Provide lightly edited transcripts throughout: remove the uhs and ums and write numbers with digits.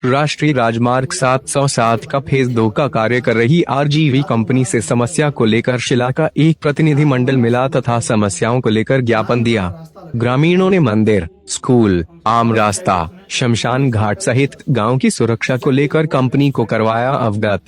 राष्ट्रीय राजमार्ग 707 का फेज 2 का कार्य कर रही आरजीवी कंपनी से समस्या को लेकर शिला का एक प्रतिनिधिमंडल मिला तथा समस्याओं को लेकर ज्ञापन दिया। ग्रामीणों ने मंदिर, स्कूल, आम रास्ता, शमशान घाट सहित गांव की सुरक्षा को लेकर कंपनी को करवाया अवगत।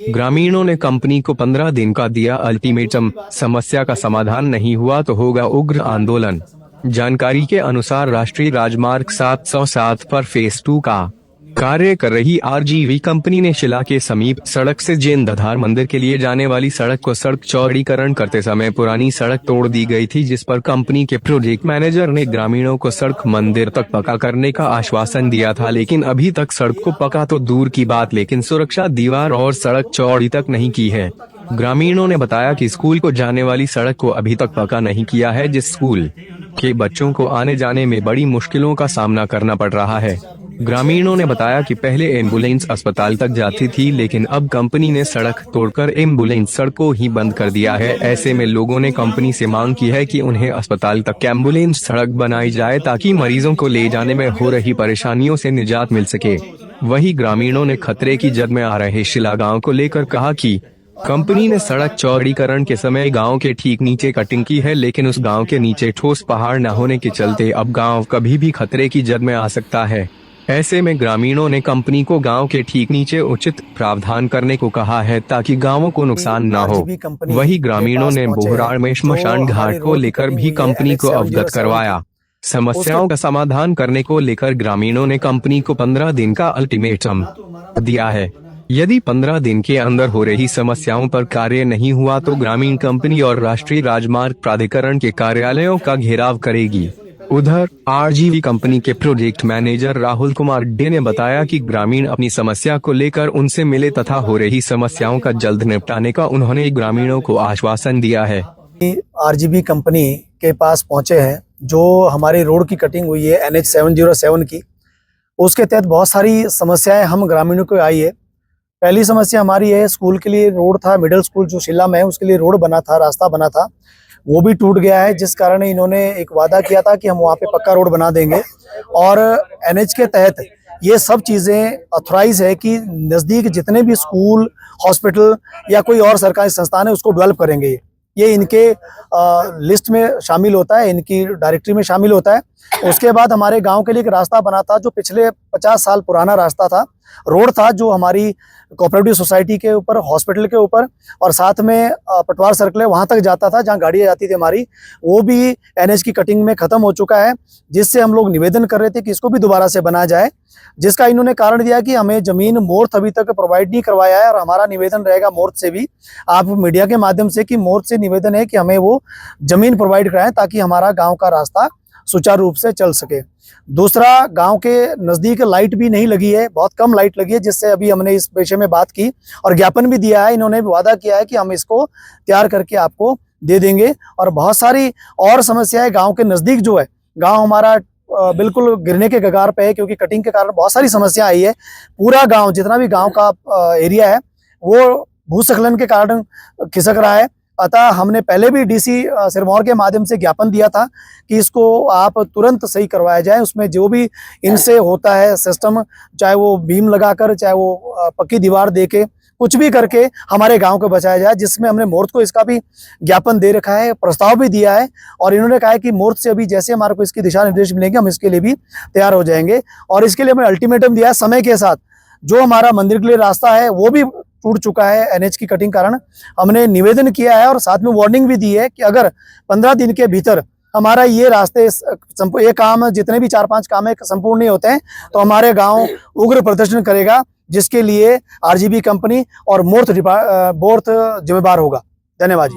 ग्रामीणों ने कंपनी को 15 दिन का दिया अल्टीमेटम, समस्या का समाधान नहीं हुआ तो होगा उग्र आंदोलन। जानकारी के अनुसार राष्ट्रीय राजमार्ग 707 पर फेज 2 का कार्य कर रही आरजीवी कंपनी ने शिला के समीप सड़क से जैन दधार मंदिर के लिए जाने वाली सड़क को सड़क चौड़ीकरण करते समय पुरानी सड़क तोड़ दी गई थी, जिस पर कंपनी के प्रोजेक्ट मैनेजर ने ग्रामीणों को सड़क मंदिर तक पक्का करने का आश्वासन दिया था, लेकिन अभी तक सड़क को पक्का तो दूर की बात लेकिन सुरक्षा दीवार और सड़क चौड़ी तक नहीं की है। ग्रामीणों ने बताया कि स्कूल को जाने वाली सड़क को अभी तक पक्का नहीं किया है, जिस स्कूल के बच्चों को आने जाने में बड़ी मुश्किलों का सामना करना पड़ रहा है। ग्रामीणों ने बताया कि पहले एम्बुलेंस अस्पताल तक जाती थी, लेकिन अब कंपनी ने सड़क तोड़कर एम्बुलेंस सड़क को ही बंद कर दिया है। ऐसे में लोगों ने कंपनी से मांग की है कि उन्हें अस्पताल तक एम्बुलेंस सड़क बनाई जाए ताकि मरीजों को ले जाने में हो रही परेशानियों से निजात मिल सके। वहीं ग्रामीणों ने खतरे की जद में आ रहे शिला गाँव को लेकर कहा कि कंपनी ने सड़क चौड़ीकरण के समय गांव के ठीक नीचे कटिंग की है, लेकिन उस गांव के नीचे ठोस पहाड़ न होने के चलते अब गांव कभी भी खतरे की जद में आ सकता है। ऐसे में ग्रामीणों ने कंपनी को गांव के ठीक नीचे उचित प्रावधान करने को कहा है ताकि गांवों को नुकसान न हो। वहीं ग्रामीणों ने बोहराड़ में श्मशान घाट को लेकर भी कंपनी को अवगत करवाया। समस्याओं का समाधान करने को लेकर ग्रामीणों ने कंपनी को 15 दिन का अल्टीमेटम दिया है। यदि 15 दिन के अंदर हो रही समस्याओं पर कार्य नहीं हुआ तो ग्रामीण कंपनी और राष्ट्रीय राजमार्ग प्राधिकरण के कार्यालयों का घेराव करेगी। उधर आरजीवी कंपनी के project manager Rahul Kumar day ने बताया कि ग्रामीण अपनी समस्या को लेकर उनसे मिले तथा हो रही समस्याओं का जल्द निपटाने का उन्होंने ग्रामीणों को आश्वासन दिया है। आरजीवी कंपनी के पास पहुंचे हैं, जो हमारी रोड की कटिंग हुई है NH 707 की, उसके तहत बहुत सारी समस्याएं हम ग्रामीणों को आई है। पहली समस्या हमारी है, स्कूल के लिए रोड था, मिडिल स्कूल जो शिला में है उसके लिए रोड बना था, रास्ता बना था, वो भी टूट गया है, जिस कारण इन्होंने एक वादा किया था कि हम वहाँ पे पक्का रोड बना देंगे। और NH के तहत ये सब चीज़ें ऑथराइज है कि नज़दीक जितने भी स्कूल, हॉस्पिटल या कोई और सरकारी संस्थान है उसको डेवलप करेंगे। ये इनके लिस्ट में शामिल होता है, इनकी डायरेक्टरी में शामिल होता है। उसके बाद हमारे गांव के लिए एक रास्ता बना था जो पिछले 50 साल पुराना रास्ता था, रोड था, जो हमारी कोऑपरेटिव सोसाइटी के ऊपर, हॉस्पिटल के ऊपर और साथ में पटवार सर्कल है वहां तक जाता था जहां गाड़ियां जाती थी हमारी, वो भी NH की कटिंग में खत्म हो चुका है, जिससे हम लोग निवेदन कर रहे थे कि इसको भी दोबारा से बनाया जाए। जिसका इन्होंने कारण दिया कि हमें जमीन मोर्थ अभी तक प्रोवाइड नहीं करवाया है, और हमारा निवेदन रहेगा मोर्थ से भी, आप मीडिया के माध्यम से, कि मोर्थ से निवेदन है कि हमें वो जमीन प्रोवाइड कराएं ताकि हमारा गाँव का रास्ता सुचारू रूप से चल सके। दूसरा, गांव के नज़दीक लाइट भी नहीं लगी है, बहुत कम लाइट लगी है, जिससे अभी हमने इस विषय में बात की और ज्ञापन भी दिया है। इन्होंने भी वादा किया है कि हम इसको तैयार करके आपको दे देंगे। और बहुत सारी और समस्याएं गांव के नज़दीक जो है, गांव हमारा बिल्कुल गिरने के कगार पे है, क्योंकि कटिंग के कारण बहुत सारी समस्या आई है। पूरा गाँव, जितना भी गाँव का एरिया है, वो भूस्खलन के कारण खिसक रहा है। अतः हमने पहले भी DC सिरमौर के माध्यम से ज्ञापन दिया था कि इसको आप तुरंत सही करवाया जाए। उसमें जो भी इनसे होता है सिस्टम, चाहे वो बीम लगाकर, चाहे वो पक्की दीवार देके, कुछ भी करके हमारे गांव को बचाया जाए, जिसमें हमने मोर्थ को इसका भी ज्ञापन दे रखा है, प्रस्ताव भी दिया है। और इन्होंने कहा है कि मोर्थ से अभी जैसे हमारे को इसकी दिशा निर्देश मिलेंगे हम इसके लिए भी तैयार हो जाएंगे। और इसके लिए हमने अल्टीमेटम दिया है समय के साथ। जो हमारा मंदिर के लिए रास्ता है वो भी टूट चुका है NH की कटिंग कारण, हमने निवेदन किया है और साथ में वार्निंग भी दी है कि अगर 15 दिन के भीतर हमारा ये रास्ते, ये काम, जितने भी 4-5 काम है संपूर्ण नहीं होते हैं, तो हमारे गांव उग्र प्रदर्शन करेगा, जिसके लिए आरजीवी कंपनी और मोर्थ जिम्मेदार होगा। धन्यवाद।